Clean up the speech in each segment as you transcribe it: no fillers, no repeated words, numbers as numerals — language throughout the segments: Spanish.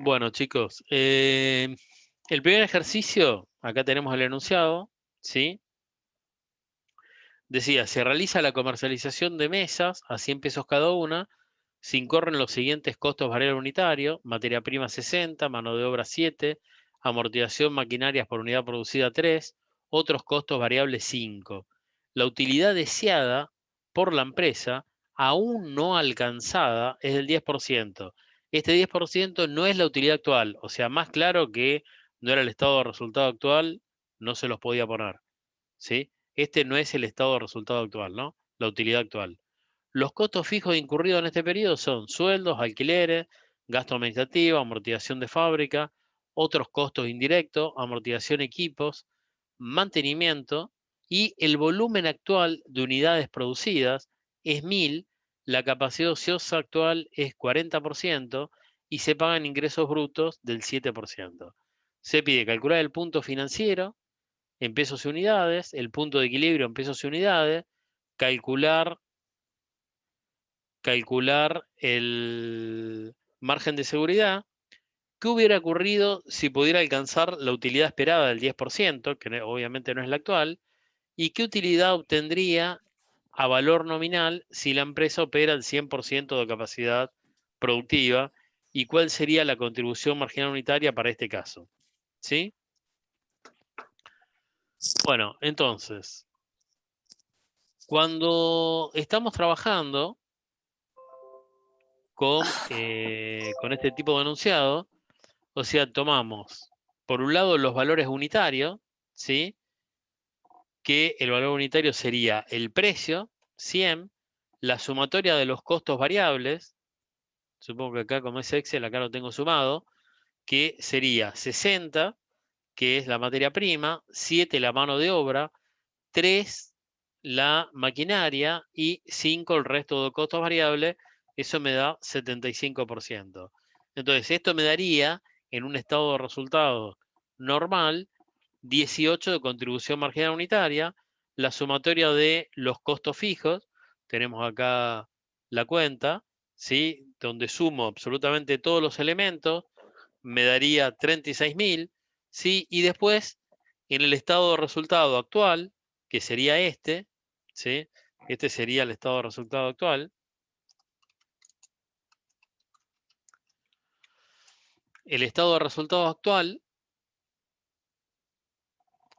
Bueno, chicos, el primer ejercicio, acá tenemos el enunciado, ¿sí? Decía, se realiza la comercialización de mesas a 100 pesos cada una, se incurren los siguientes costos variables unitarios: materia prima 60, mano de obra 7, amortización maquinarias por unidad producida 3, otros costos variables 5. La utilidad deseada por la empresa, aún no alcanzada, es del 10%. Este 10% no es la utilidad actual, o sea, más claro que no era el estado de resultado actual, no se los podía poner, ¿sí? Este no es el estado de resultado actual, ¿no? La utilidad actual. Los costos fijos incurridos en este periodo son sueldos, alquileres, gasto administrativo, amortización de fábrica, otros costos indirectos, amortización de equipos, mantenimiento, y el volumen actual de unidades producidas es 1000, la capacidad ociosa actual es 40% y se pagan ingresos brutos del 7%. Se pide calcular el punto financiero en pesos y unidades, el punto de equilibrio en pesos y unidades, calcular el margen de seguridad. ¿Qué hubiera ocurrido si pudiera alcanzar la utilidad esperada del 10%, que obviamente no es la actual? ¿Y qué utilidad obtendría a valor nominal si la empresa opera al 100% de capacidad productiva? ¿Y cuál sería la contribución marginal unitaria para este caso? ¿Sí? Bueno, entonces, cuando estamos trabajando con este tipo de enunciado, o sea, tomamos, por un lado, los valores unitarios, ¿sí? Que el valor unitario sería el precio, 100, la sumatoria de los costos variables, supongo que acá como es Excel, acá lo tengo sumado, que sería 60, que es la materia prima, 7 la mano de obra, 3 la maquinaria y 5 el resto de costos variables. Eso me da 75%. Entonces, esto me daría, en un estado de resultado normal, 18 de contribución marginal unitaria, la sumatoria de los costos fijos, tenemos acá la cuenta, ¿sí? Donde sumo absolutamente todos los elementos, me daría 36.000, ¿sí? Y después, en el estado de resultado actual, que sería este, ¿sí? Este sería el estado de resultado actual. El estado de resultado actual,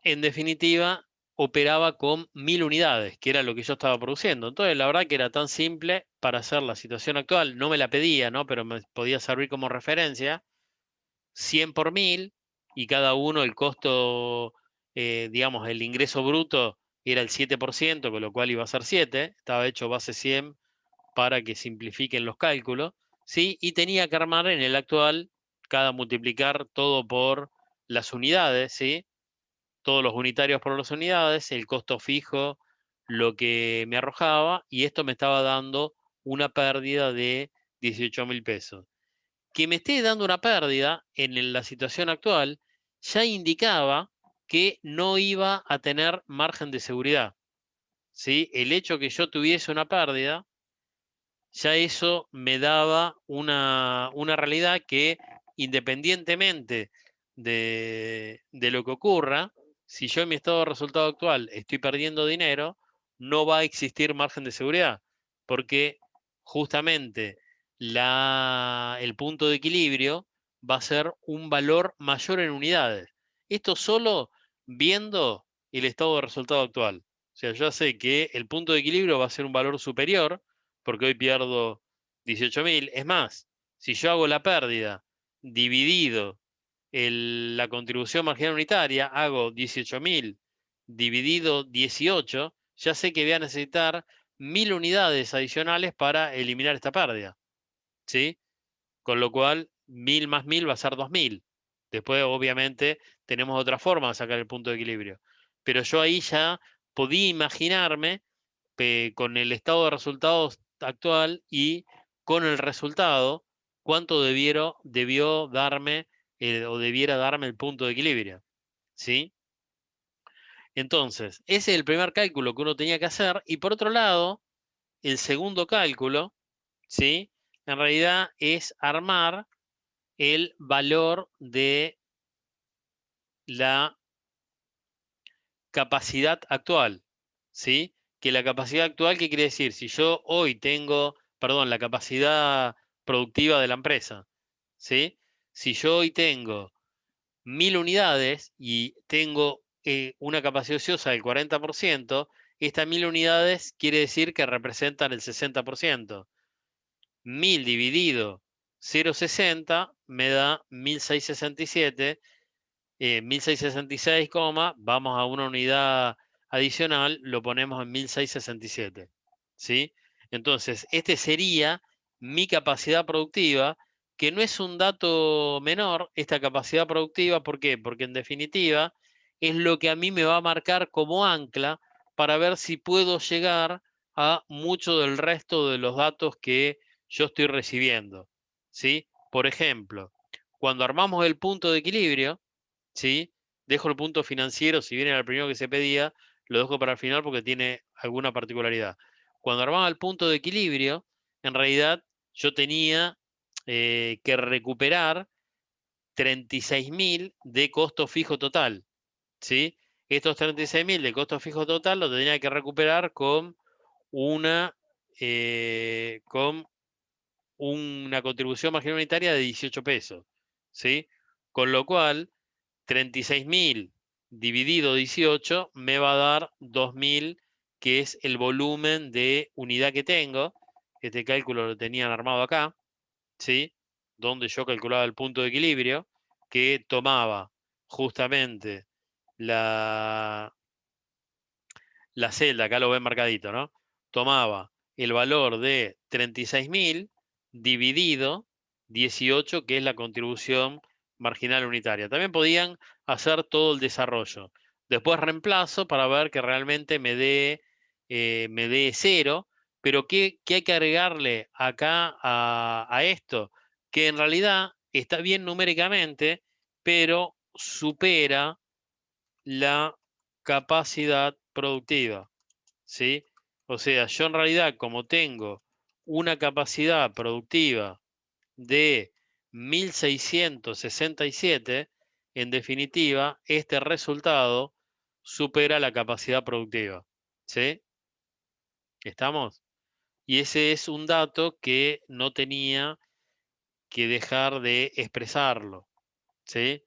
en definitiva, operaba con 1000 unidades, que era lo que yo estaba produciendo. Entonces, la verdad que era tan simple para hacer la situación actual. No me la pedía, ¿no? Pero me podía servir como referencia. 100 por 1000, y cada uno el costo, digamos, el ingreso bruto era el 7%, con lo cual iba a ser 7. Estaba hecho base 100 para que simplifiquen los cálculos, ¿sí? Y tenía que armar en el actual, multiplicar todo por las unidades, ¿sí? Todos los unitarios por las unidades, el costo fijo, lo que me arrojaba, y esto me estaba dando una pérdida de 18.000 pesos. Que me esté dando una pérdida en la situación actual ya indicaba que no iba a tener margen de seguridad, ¿sí? El hecho que yo tuviese una pérdida, ya eso me daba una realidad que, independientemente de lo que ocurra, si yo en mi estado de resultado actual estoy perdiendo dinero, no va a existir margen de seguridad, porque justamente el punto de equilibrio va a ser un valor mayor en unidades. Esto solo viendo el estado de resultado actual. O sea, yo sé que el punto de equilibrio va a ser un valor superior, porque hoy pierdo 18.000. Es más, si yo hago la pérdida dividido la contribución marginal unitaria, hago 18.000 dividido 18, ya sé que voy a necesitar 1000 unidades adicionales para eliminar esta pérdida, ¿sí? Con lo cual, 1000 más 1000 va a ser 2000. Después, obviamente, tenemos otra forma de sacar el punto de equilibrio. Pero yo ahí ya podía imaginarme, con el estado de resultados actual y con el resultado, cuánto debió darme, o debiera darme el punto de equilibrio, ¿sí? Entonces, ese es el primer cálculo que uno tenía que hacer. Y por otro lado, el segundo cálculo, ¿sí? En realidad es armar el valor de la capacidad actual, ¿sí? Que la capacidad actual, ¿qué quiere decir? Si yo hoy tengo, perdón, la capacidad productiva de la empresa, ¿sí? Si yo hoy tengo 1000 unidades y tengo una capacidad ociosa del 40%, estas 1000 unidades quiere decir que representan el 60%. 1000 dividido 0,60 me da 1667. 1666, vamos a una unidad adicional, lo ponemos en 1667. ¿Sí? Entonces, este sería mi capacidad productiva, que no es un dato menor, esta capacidad productiva. ¿Por qué? Porque en definitiva es lo que a mí me va a marcar como ancla para ver si puedo llegar a mucho del resto de los datos que yo estoy recibiendo. ¿Sí? Por ejemplo, cuando armamos el punto de equilibrio, ¿sí? Dejo el punto financiero, si bien era el primero que se pedía, lo dejo para el final porque tiene alguna particularidad. Cuando armaba el punto de equilibrio, en realidad yo tenía que recuperar 36.000 de costo fijo total, ¿sí? Estos 36.000 de costo fijo total lo tenía que recuperar con una contribución marginal unitaria de 18 pesos, ¿sí? Con lo cual, 36.000 dividido 18 me va a dar 2.000, que es el volumen de unidad que tengo. Este cálculo lo tenían armado acá, ¿sí? Donde yo calculaba el punto de equilibrio, que tomaba justamente la, la celda, acá lo ven marcadito, ¿no? Tomaba el valor de 36.000 dividido 18, que es la contribución marginal unitaria. También podían hacer todo el desarrollo. Después reemplazo para ver que realmente me dé 0, pero ¿qué hay que agregarle acá a esto? Que en realidad está bien numéricamente, pero supera la capacidad productiva, ¿sí? O sea, yo en realidad, como tengo una capacidad productiva de 1667, en definitiva, este resultado supera la capacidad productiva, ¿sí? ¿Estamos? Y ese es un dato que no tenía que dejar de expresarlo, ¿sí?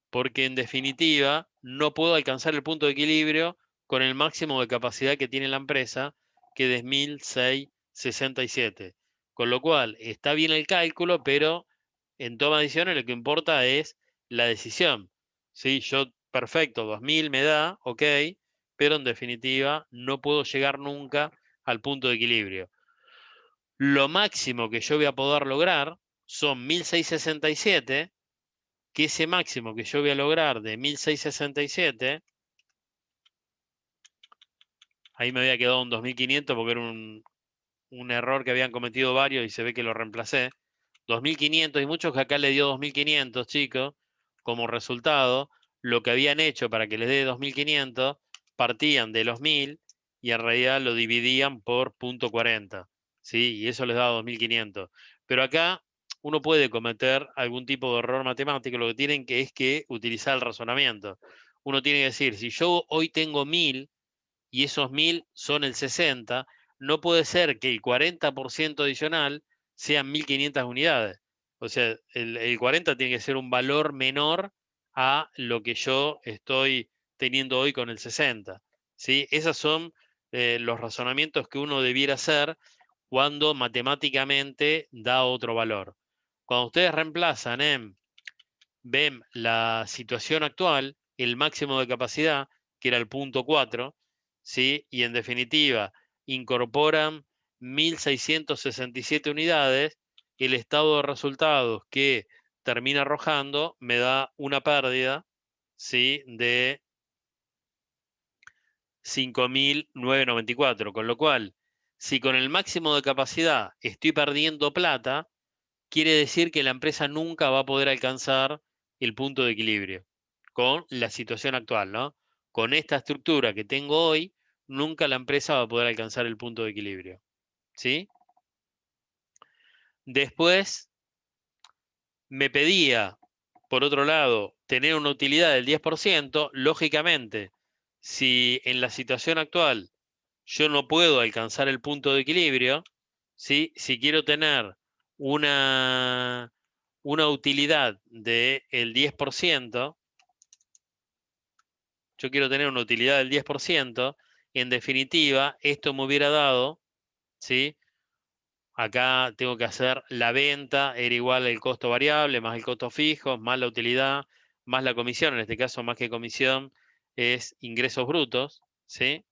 Porque en definitiva no puedo alcanzar el punto de equilibrio con el máximo de capacidad que tiene la empresa, que es 1667. Con lo cual, está bien el cálculo, pero en toma de decisiones lo que importa es la decisión. ¿Sí? Yo, perfecto, 2000 me da, ok, pero en definitiva no puedo llegar nunca al punto de equilibrio. Lo máximo que yo voy a poder lograr son 1667, que ese máximo que yo voy a lograr de 1667, ahí me había quedado un 2500 porque era un error que habían cometido varios y se ve que lo reemplacé. 2500, y muchos que acá le dio 2500, chicos, como resultado. Lo que habían hecho para que les dé 2500, partían de los 1000 y en realidad lo dividían por .40, ¿sí? Y eso les daba 2500. Pero acá uno puede cometer algún tipo de error matemático, lo que tienen que es que utilizar el razonamiento. Uno tiene que decir, si yo hoy tengo 1000 y esos 1000 son el 60, no puede ser que el 40% adicional sean 1500 unidades. O sea, el 40 tiene que ser un valor menor a lo que yo estoy teniendo hoy con el 60. ¿Sí? Esos son los razonamientos que uno debiera hacer cuando matemáticamente da otro valor. Cuando ustedes reemplazan ven la situación actual, el máximo de capacidad, que era el punto 4, ¿sí? Y en definitiva, incorporan 1667 unidades, el estado de resultados que termina arrojando me da una pérdida, ¿sí? De 5.994, con lo cual, si con el máximo de capacidad estoy perdiendo plata, quiere decir que la empresa nunca va a poder alcanzar el punto de equilibrio con la situación actual, ¿no? Con esta estructura que tengo hoy, nunca la empresa va a poder alcanzar el punto de equilibrio, ¿sí? Después, me pedía, por otro lado, tener una utilidad del 10%, lógicamente, si en la situación actual yo no puedo alcanzar el punto de equilibrio, ¿sí? Si quiero tener una, una utilidad del 10%, yo quiero tener una utilidad del 10%, en definitiva, esto me hubiera dado, ¿sí? Acá tengo que hacer la venta, era igual el costo variable, más el costo fijo, más la utilidad, más la comisión, en este caso más que comisión, es ingresos brutos, ¿sí?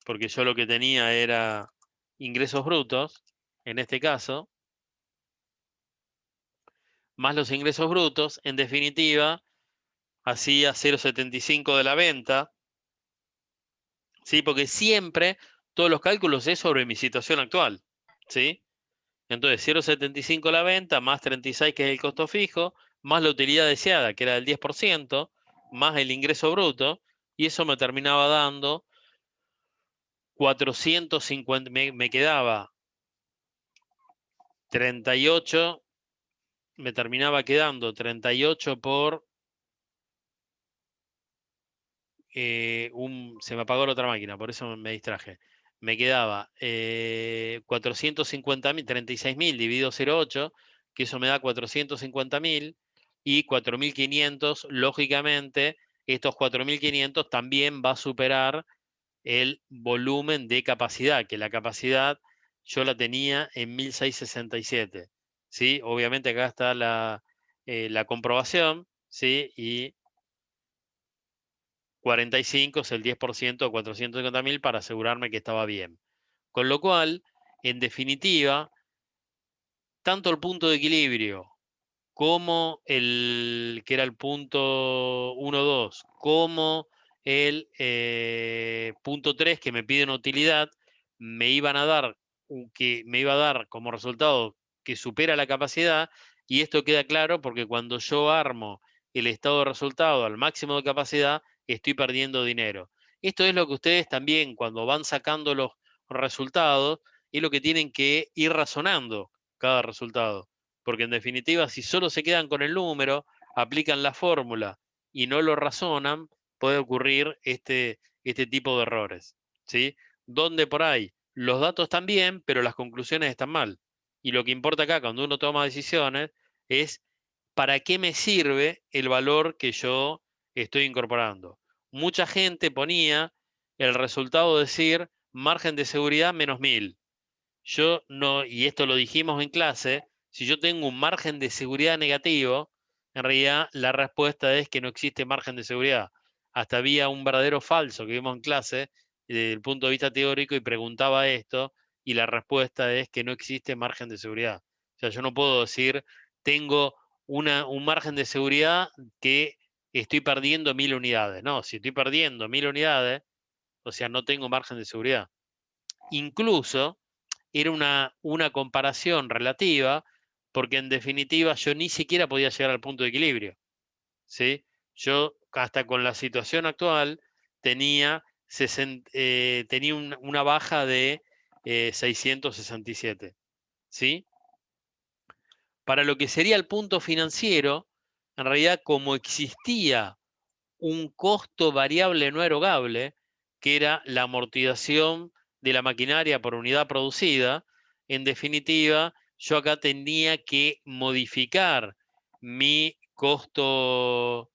Porque yo lo que tenía era ingresos brutos, en este caso, más los ingresos brutos, en definitiva, hacía 0,75 de la venta, ¿sí? Porque siempre todos los cálculos es sobre mi situación actual, ¿sí? Entonces, 0,75 la venta, más 36 que es el costo fijo, más la utilidad deseada, que era del 10%, más el ingreso bruto, y eso me terminaba dando 450, me quedaba 38, me terminaba quedando 38 por se me apagó la otra máquina, por eso me distraje. Me quedaba 450.000, 36.000 dividido 0,8, que eso me da 450.000 y 4.500, lógicamente, estos 4.500 también va a superar el volumen de capacidad, que la capacidad yo la tenía en 1.667, ¿sí? Obviamente acá está la comprobación, ¿sí? Y 45 es el 10% de 450.000 para asegurarme que estaba bien. Con lo cual, en definitiva, tanto el punto de equilibrio como el que era el punto 1,2, como el punto 3 que me pide una utilidad, me iban a dar que me iba a dar como resultado que supera la capacidad, y esto queda claro porque cuando yo armo el estado de resultado al máximo de capacidad, estoy perdiendo dinero. Esto es lo que ustedes también, cuando van sacando los resultados, es lo que tienen que ir razonando cada resultado. Porque en definitiva, si solo se quedan con el número, aplican la fórmula y no lo razonan, puede ocurrir este tipo de errores, ¿sí? Donde por ahí los datos están bien, pero las conclusiones están mal. Y lo que importa acá cuando uno toma decisiones es para qué me sirve el valor que yo estoy incorporando. Mucha gente ponía el resultado de decir margen de seguridad -1000. Yo no, y esto lo dijimos en clase, si yo tengo un margen de seguridad negativo, en realidad la respuesta es que no existe margen de seguridad. Hasta había un verdadero falso que vimos en clase desde el punto de vista teórico y preguntaba esto, y la respuesta es que no existe margen de seguridad. O sea, yo no puedo decir, tengo un margen de seguridad que estoy perdiendo 1000 unidades. No, si estoy perdiendo 1000 unidades, o sea, no tengo margen de seguridad. Incluso era una comparación relativa, porque en definitiva yo ni siquiera podía llegar al punto de equilibrio, ¿sí? Yo hasta con la situación actual tenía, tenía una baja de 667, ¿sí? Para lo que sería el punto financiero, en realidad como existía un costo variable no erogable, que era la amortización de la maquinaria por unidad producida, en definitiva, yo acá tenía que modificar mi costo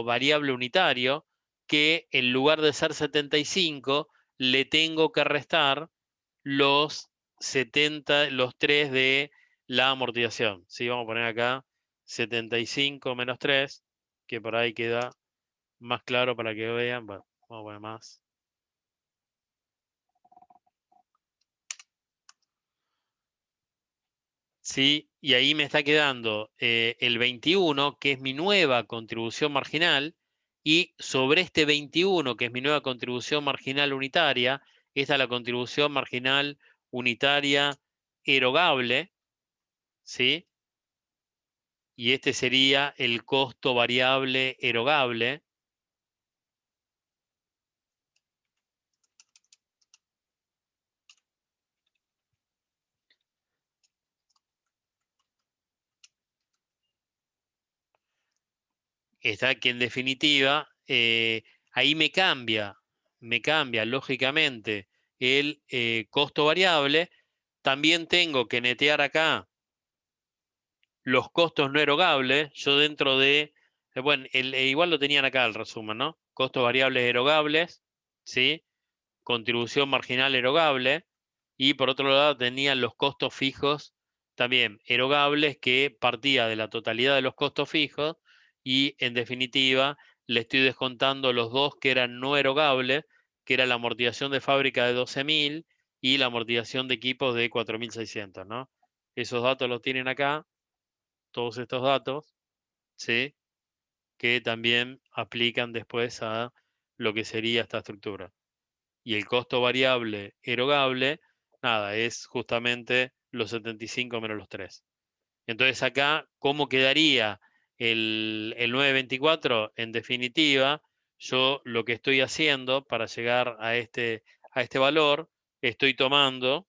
variable unitario, que en lugar de ser 75, le tengo que restar los 70, los 3 de la amortización. ¿Sí? Vamos a poner acá 75 menos 3, que por ahí queda más claro para que vean. Bueno, vamos a poner más. Sí, y ahí me está quedando el 21, que es mi nueva contribución marginal, y sobre este 21, que es mi nueva contribución marginal unitaria, esta es la contribución marginal unitaria erogable, ¿sí? Y este sería el costo variable erogable. está que en definitiva, ahí me cambia lógicamente el costo variable. También tengo que netear acá los costos no erogables. Yo dentro de, bueno, igual lo tenían acá el resumen, ¿no? Costos variables erogables, ¿sí? Contribución marginal erogable. Y por otro lado tenían los costos fijos también erogables, que partía de la totalidad de los costos fijos y en definitiva le estoy descontando los dos que eran no erogables, que era la amortización de fábrica de 12.000 y la amortización de equipos de 4.600, ¿no? Esos datos los tienen acá, todos estos datos, ¿sí? Que también aplican después a lo que sería esta estructura. Y el costo variable erogable, nada, es justamente los 75 menos los 3. Entonces acá, ¿cómo quedaría el 924? En definitiva, yo lo que estoy haciendo para llegar a este valor, estoy tomando,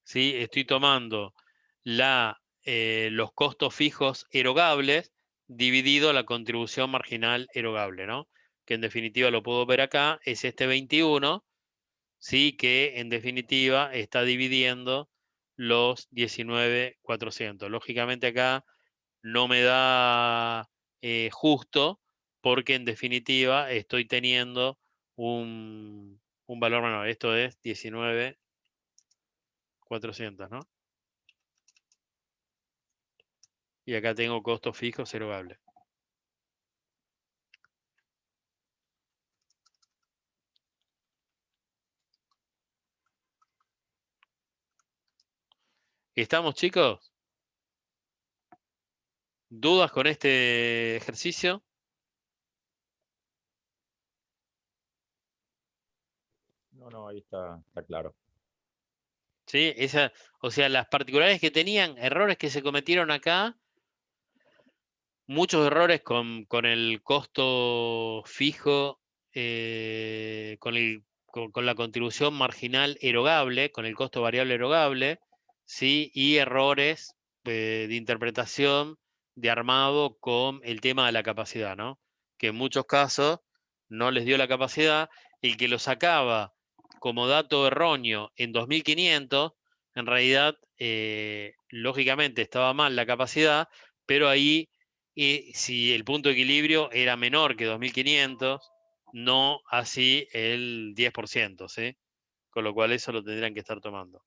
¿sí? Estoy tomando los costos fijos erogables dividido la contribución marginal erogable, ¿no? Que en definitiva lo puedo ver acá, es este 21, ¿sí? Que en definitiva está dividiendo los 19.400. Lógicamente acá no me da justo, porque en definitiva estoy teniendo un valor menor. Esto es 19.400, ¿no? Y acá tengo costos fijos erogables. ¿Estamos, chicos? ¿Dudas con este ejercicio? No, ahí está claro. ¿Sí? O sea, las particularidades que tenían, errores que se cometieron acá, muchos errores con el costo fijo, con la contribución marginal erogable, con el costo variable erogable, ¿sí? Y errores de interpretación, de armado con el tema de la capacidad, ¿no? Que en muchos casos no les dio la capacidad. El que lo sacaba como dato erróneo en 2500, en realidad, lógicamente estaba mal la capacidad, pero ahí, si el punto de equilibrio era menor que 2500, no así el 10%, ¿sí? Con lo cual eso lo tendrían que estar tomando.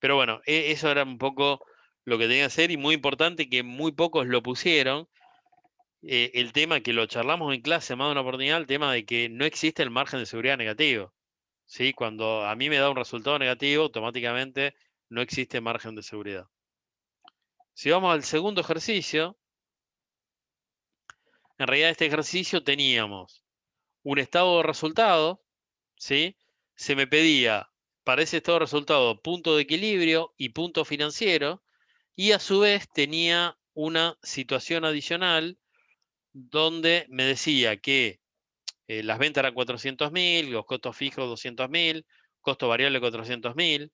Pero bueno, eso era un poco lo que tenía que hacer, y muy importante que muy pocos lo pusieron. El tema que lo charlamos en clase más de una oportunidad, el tema de que no existe el margen de seguridad negativo, ¿sí? Cuando a mí me da un resultado negativo, automáticamente no existe margen de seguridad. Si vamos al segundo ejercicio, en realidad este ejercicio teníamos un estado de resultado, ¿sí? Se me pedía para ese estado de resultado punto de equilibrio y punto financiero, y a su vez tenía una situación adicional donde me decía que las ventas eran 400.000, los costos fijos 200.000, costo variable 400.000,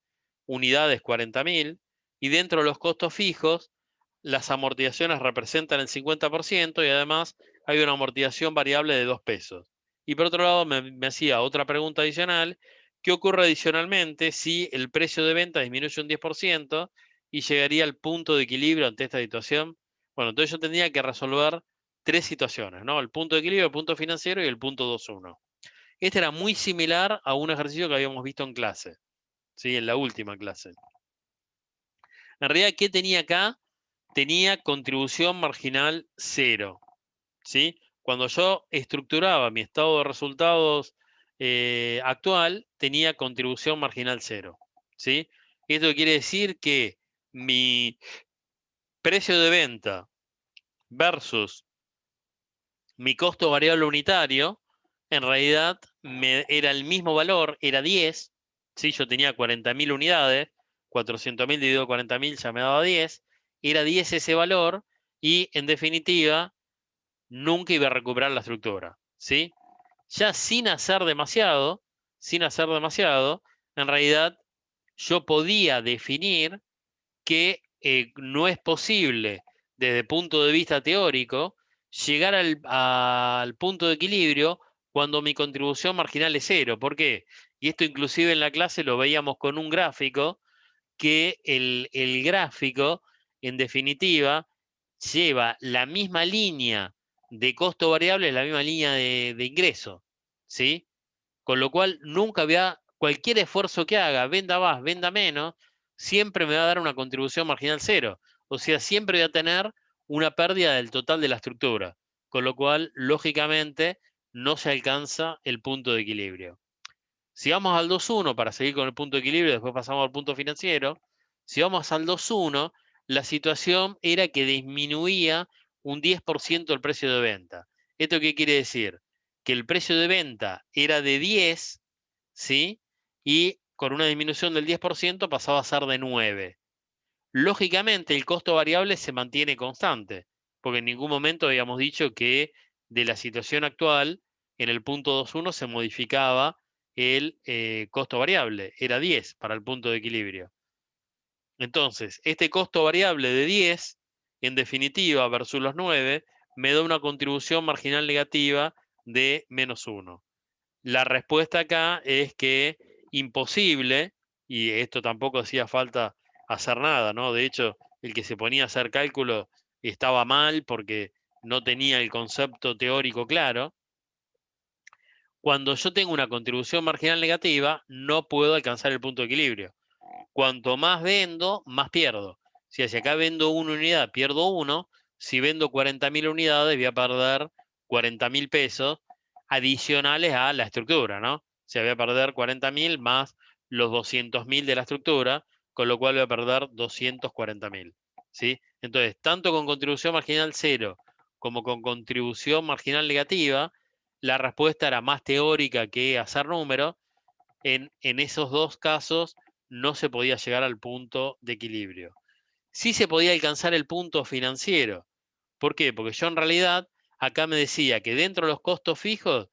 unidades 40.000, y dentro de los costos fijos las amortizaciones representan el 50%, y además hay una amortización variable de 2 pesos. Y por otro lado me hacía otra pregunta adicional: ¿qué ocurre adicionalmente si el precio de venta disminuye un 10% y llegaría al punto de equilibrio ante esta situación? Bueno, entonces yo tendría que resolver 3 situaciones, ¿no? El punto de equilibrio, el punto financiero y el punto 2.1. Este era muy similar a un ejercicio que habíamos visto en clase, ¿sí? En la última clase. En realidad, ¿qué tenía acá? Tenía contribución marginal 0, ¿sí? Cuando yo estructuraba mi estado de resultados actual, tenía contribución marginal 0, ¿sí? Esto quiere decir que mi precio de venta versus mi costo variable unitario, en realidad era el mismo valor, era 10, ¿sí? Yo tenía 40.000 unidades, 400.000 dividido 40.000 ya me daba 10, era 10 ese valor, y en definitiva nunca iba a recuperar la estructura, ¿sí? Ya sin hacer demasiado, en realidad yo podía definir que no es posible desde el punto de vista teórico, llegar al punto de equilibrio cuando mi contribución marginal es cero. ¿Por qué? Y esto inclusive en la clase lo veíamos con un gráfico, que el gráfico, en definitiva, lleva la misma línea de costo variable, la misma línea de ingreso, ¿sí? Con lo cual, nunca había, cualquier esfuerzo que haga, venda más, venda menos, siempre me va a dar una contribución marginal cero. O sea, siempre voy a tener una pérdida del total de la estructura. Con lo cual, lógicamente, no se alcanza el punto de equilibrio. Si vamos al 2.1 para seguir con el punto de equilibrio, después pasamos al punto financiero. Si vamos al 2.1, la situación era que disminuía un 10% el precio de venta. ¿Esto qué quiere decir? Que el precio de venta era de 10, ¿sí? Y con una disminución del 10% pasaba a ser de 9. Lógicamente, el costo variable se mantiene constante, porque en ningún momento habíamos dicho que de la situación actual, en el punto 2.1 se modificaba el costo variable, era 10 para el punto de equilibrio. Entonces, este costo variable de 10, en definitiva, versus los 9, me da una contribución marginal negativa de -1. La respuesta acá es que imposible, y esto tampoco hacía falta hacer nada, ¿no? De hecho, el que se ponía a hacer cálculo estaba mal porque no tenía el concepto teórico claro. Cuando yo tengo una contribución marginal negativa, no puedo alcanzar el punto de equilibrio. Cuanto más vendo, más pierdo. Si hacia acá vendo una unidad, pierdo 1. Si vendo 40.000 unidades, voy a perder 40.000 pesos adicionales a la estructura, ¿no? O sea, voy a perder 40.000 más los 200.000 de la estructura, con lo cual voy a perder 240.000, ¿sí? Entonces, tanto con contribución marginal cero como con contribución marginal negativa, la respuesta era más teórica que hacer números. En esos dos casos no se podía llegar al punto de equilibrio. Sí se podía alcanzar el punto financiero. ¿Por qué? Porque yo en realidad acá me decía que dentro de los costos fijos,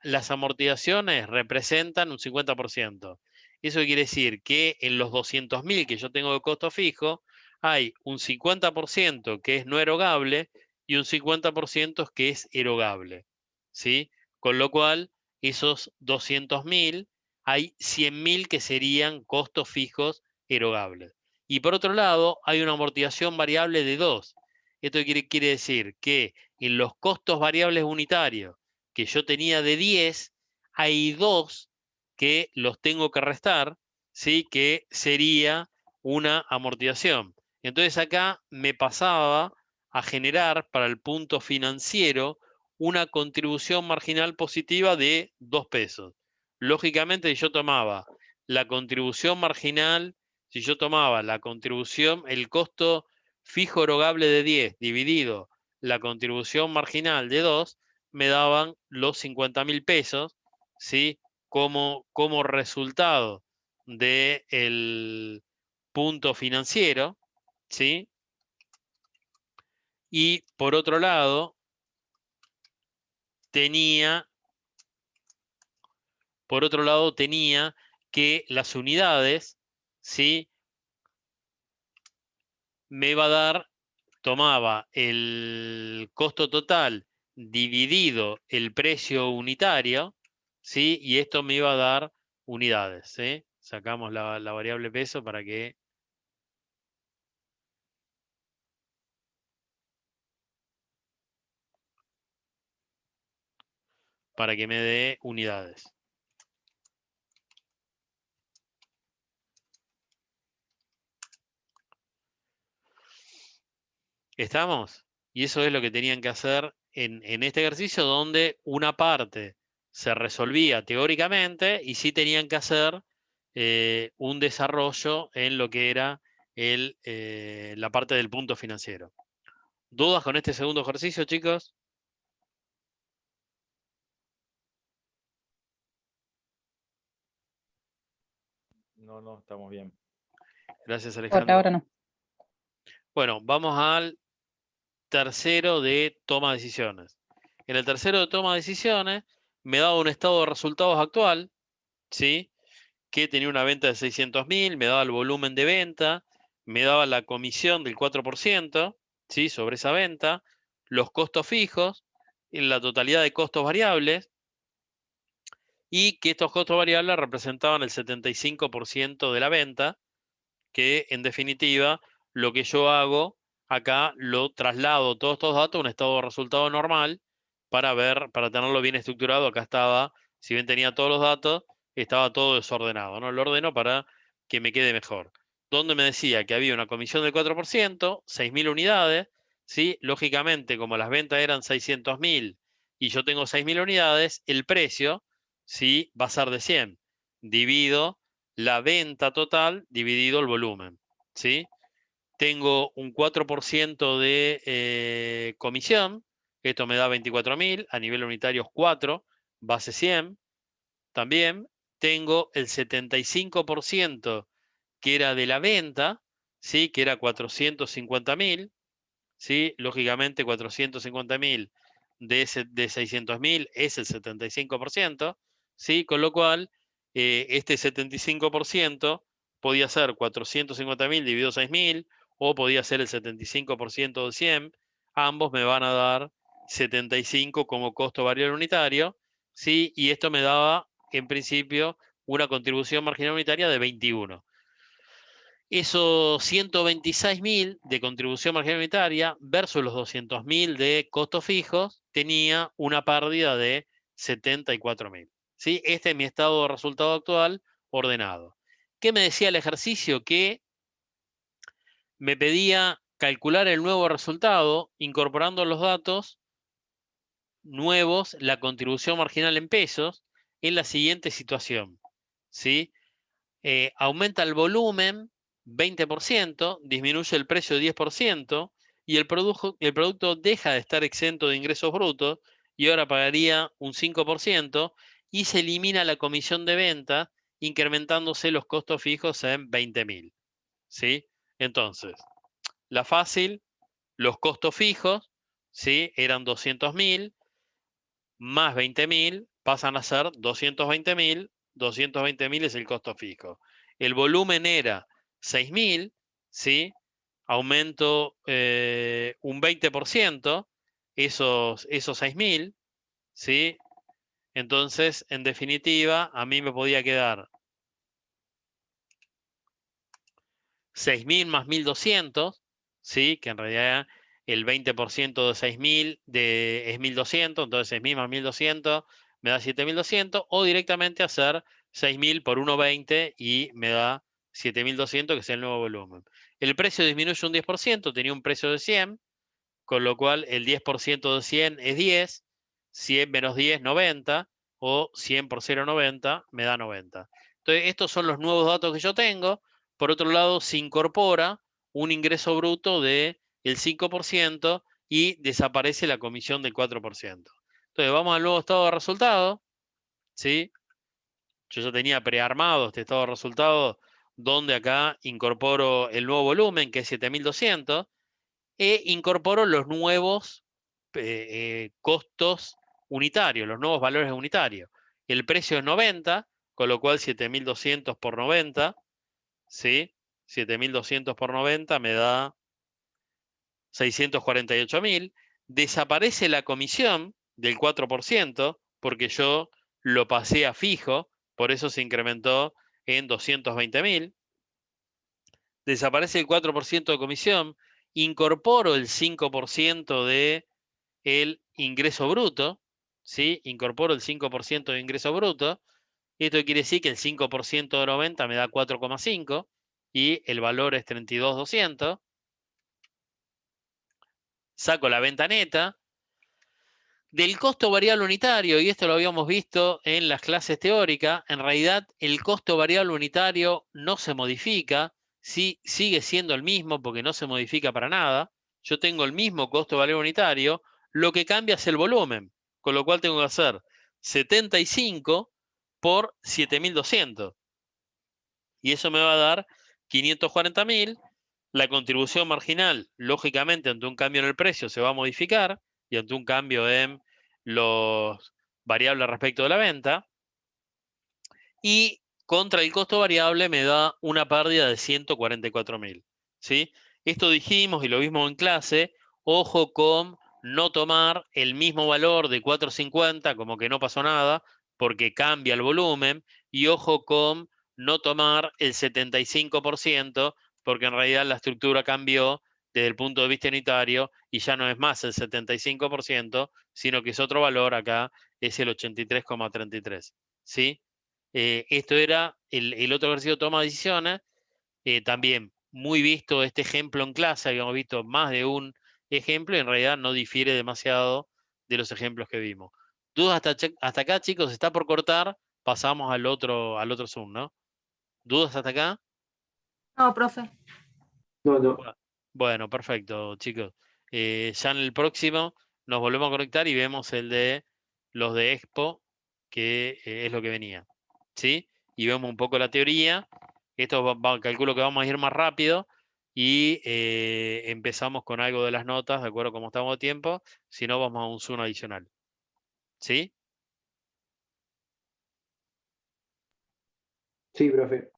las amortizaciones representan un 50%. Eso quiere decir que en los 200.000 que yo tengo de costo fijo, hay un 50% que es no erogable y un 50% que es erogable, ¿sí? Con lo cual, esos 200.000, hay 100.000 que serían costos fijos erogables. Y por otro lado, hay una amortización variable de 2. Esto quiere decir que en los costos variables unitarios que yo tenía de 10, hay 2 que los tengo que restar, ¿sí? Que sería una amortización. Entonces acá me pasaba a generar para el punto financiero una contribución marginal positiva de 2 pesos. Lógicamente, si yo tomaba la contribución marginal, si yo tomaba la contribución, el costo fijo erogable de 10 dividido la contribución marginal de 2, me daban los 50.000 pesos, ¿sí? Como resultado del punto financiero, ¿sí? Y por otro lado, tenía que las unidades, ¿sí? Me iba a dar, tomaba el costo total dividido el precio unitario, ¿sí? Y esto me iba a dar unidades, ¿sí? Sacamos la variable peso para que me dé unidades. ¿Estamos? Y eso es lo que tenían que hacer en este ejercicio, donde una parte se resolvía teóricamente y sí tenían que hacer un desarrollo en lo que era la parte del punto financiero. ¿Dudas con este segundo ejercicio, chicos? No, estamos bien. Gracias, Por Alejandro. ahora no. Bueno, vamos al tercero de toma de decisiones. En el tercero de toma de decisiones me daba un estado de resultados actual, ¿sí? Que tenía una venta de 600.000, me daba el volumen de venta, me daba la comisión del 4%, ¿sí? Sobre esa venta, los costos fijos, en la totalidad de costos variables, y que estos costos variables representaban el 75% de la venta, que en definitiva lo que yo hago acá lo traslado todos estos datos a un estado de resultado normal para ver, para tenerlo bien estructurado. Acá estaba, si bien tenía todos los datos, estaba todo desordenado, ¿no? Lo ordeno para que me quede mejor. Donde me decía que había una comisión del 4%, 6.000 unidades, ¿sí? Lógicamente, como las ventas eran 600.000 y yo tengo 6.000 unidades, el precio, ¿sí? Va a ser de 100. Divido la venta total dividido el volumen, ¿sí? Tengo un 4% de comisión, esto me da 24.000, a nivel unitario es 4, base 100. También tengo el 75% que era de la venta, ¿sí? Que era 450.000, ¿sí? Lógicamente 450.000 de 600.000 es el 75%, ¿sí? Con lo cual, este 75% podía ser 450.000 dividido 6.000, o podía ser el 75% de 100. Ambos me van a dar 75 como costo variable unitario, ¿sí? Y esto me daba, en principio, una contribución marginal unitaria de 21. Esos 126.000 de contribución marginal unitaria versus los 200.000 de costos fijos, tenía una pérdida de 74.000. ¿Sí? Este es mi estado de resultado actual ordenado. ¿Qué me decía el ejercicio? Que me pedía calcular el nuevo resultado incorporando los datos nuevos, la contribución marginal en pesos, en la siguiente situación, ¿sí? Aumenta el volumen 20%, disminuye el precio 10%, y el producto deja de estar exento de ingresos brutos y ahora pagaría un 5%, y se elimina la comisión de venta, incrementándose los costos fijos en 20.000. ¿Sí? Entonces, la fácil, los costos fijos, ¿sí? Eran 200.000, más 20.000 pasan a ser 220.000. 220.000 es el costo fijo. El volumen era 6.000, ¿sí? Aumento un 20%, esos 6.000, ¿sí? Entonces, en definitiva, a mí me podía quedar 6.000 más 1.200, ¿sí? Que en realidad el 20% de 6.000 es 1.200, entonces 6.000 más 1.200 me da 7.200, o directamente hacer 6.000 por 1,20 y me da 7.200, que es el nuevo volumen. El precio disminuye un 10%, tenía un precio de 100, con lo cual el 10% de 100 es 10, 100 menos 10, 90, o 100 por 0,90 me da 90. Entonces, estos son los nuevos datos que yo tengo. Por otro lado, se incorpora un ingreso bruto del 5% y desaparece la comisión del 4%. Entonces, vamos al nuevo estado de resultado, ¿sí? Yo ya tenía prearmado este estado de resultado, donde acá incorporo el nuevo volumen, que es 7.200, e incorporo los nuevos costos unitarios, los nuevos valores unitarios. El precio es 90, con lo cual 7.200 por 90, ¿sí? 7.200 por 90 me da 648.000. Desaparece la comisión del 4%, porque yo lo pasé a fijo, por eso se incrementó en 220.000. Desaparece el 4% de comisión, incorporo el 5% de el ingreso bruto, ¿sí? Incorporo el 5% de ingreso bruto. Esto quiere decir que el 5% de 90 me da 4,5 y el valor es 32.200. Saco la venta neta. Del costo variable unitario, y esto lo habíamos visto en las clases teóricas, en realidad el costo variable unitario no se modifica, ¿sí? Sigue siendo el mismo porque no se modifica para nada. Yo tengo el mismo costo variable unitario, lo que cambia es el volumen, con lo cual tengo que hacer 75 por 7.200. Y eso me va a dar 540.000. La contribución marginal, lógicamente, ante un cambio en el precio se va a modificar, y ante un cambio en los variables respecto de la venta. Y contra el costo variable me da una pérdida de 144.000. ¿Sí? Esto dijimos y lo vimos en clase, ojo con no tomar el mismo valor de 450, como que no pasó nada, porque cambia el volumen, y ojo con no tomar el 75%, porque en realidad la estructura cambió desde el punto de vista unitario y ya no es más el 75%, sino que es otro valor, acá es el 83,33. ¿Sí? Esto era el otro ejercicio de toma de decisiones. También muy visto este ejemplo en clase, habíamos visto más de un ejemplo y en realidad no difiere demasiado de los ejemplos que vimos. ¿Dudas hasta acá, chicos? Está por cortar, pasamos al otro Zoom, ¿no? ¿Dudas hasta acá? No, profe. No. Bueno, perfecto, chicos. Ya en el próximo nos volvemos a conectar y vemos el de los de Expo, que es lo que venía. ¿Sí? Y vemos un poco la teoría. Esto calculo que vamos a ir más rápido y empezamos con algo de las notas, de acuerdo a cómo estamos de tiempo. Si no, vamos a un Zoom adicional. ¿Sí? Sí, profe.